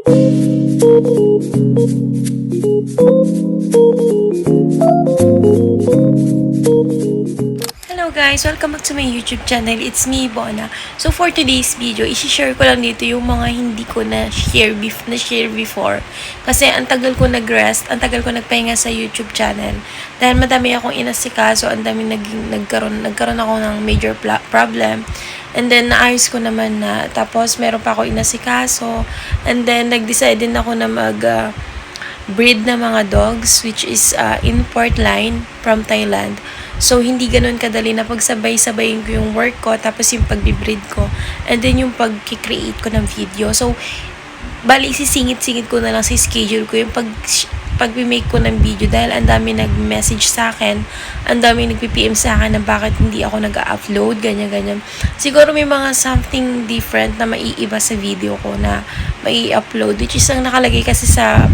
Hello guys! Welcome back to my YouTube channel. It's me, Bona. So for today's video, isi-share ko lang dito yung mga hindi ko na-share before. Kasi ang tagal ko nag-rest, ang tagal ko nagpahinga sa YouTube channel. Dahil madami akong inasikaso, ang dami nagkaroon ako ng major problem. And then, naayos ko naman na. Tapos, meron pa ako inasikaso. And then, nag-decide din ako na breed na mga dogs, which is import line from Thailand. So, hindi ganun kadali na pagsabay-sabayin ko yung work ko, tapos yung pag-breed ko, and then yung pag-create ko ng video. So, bali, sisingit-singit ko na lang sa schedule ko yung pag-make ko ng video dahil ang dami nag-message sa akin, ang dami nag-PM sa akin na bakit hindi ako nag-upload, ganyan-ganyan. Siguro may mga something different na maiiba sa video ko na mai-upload, which is ang nakalagay kasi sa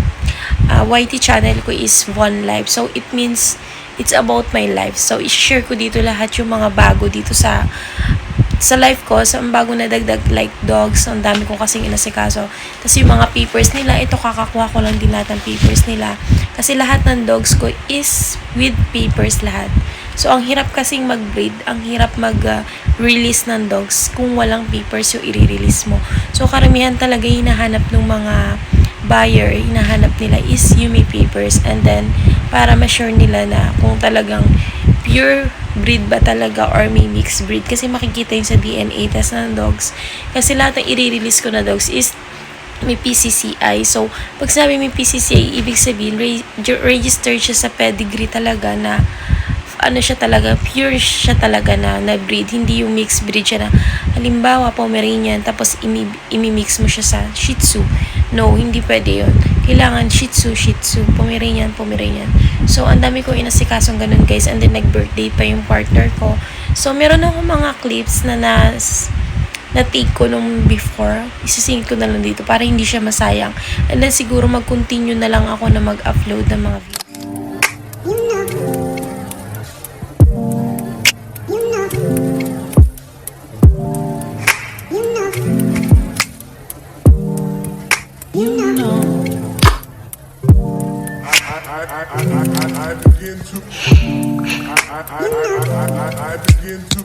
YT channel ko is One Life. So, it means it's about my life. So, i-share ko dito lahat yung mga bago dito sa life ko. So, ang bago na dagdag like dogs. Ang dami ko kasing inasikaso. Tapos yung mga papers nila, ito kakakuha ko lang din lahat ng papers nila. Kasi lahat ng dogs ko is with papers lahat. So, ang hirap kasing mag-breed, ang hirap mag-release ng dogs kung walang papers yung i-release mo. So, karamihan talaga hinahanap ng mga buyer, hinahanap nila is yung may papers, and then para ma-sure nila na kung talagang pure breed ba talaga or may mixed breed, kasi makikita yun sa DNA test ng dogs. Kasi lahat ng i-release ko na dogs is may PCCI. So, pag sabi may PCCI, ibig sabihin registered siya sa pedigree talaga na ano siya talaga, pure siya talaga na breed, hindi yung mixed breed siya na halimbawa Pomeranian tapos imi-mix mo siya sa Shih Tzu. No, hindi pwede yun. Kailangan Shih Tzu, Pomeranian. So, ang dami kong inasikasong ganun guys, and then nag-birthday pa yung partner ko. So, meron ako mga clips na na-take ko nung before. Isisingit ko na lang dito para hindi siya masayang. And then siguro mag-continue na lang ako na mag-upload ng mga video. I begin to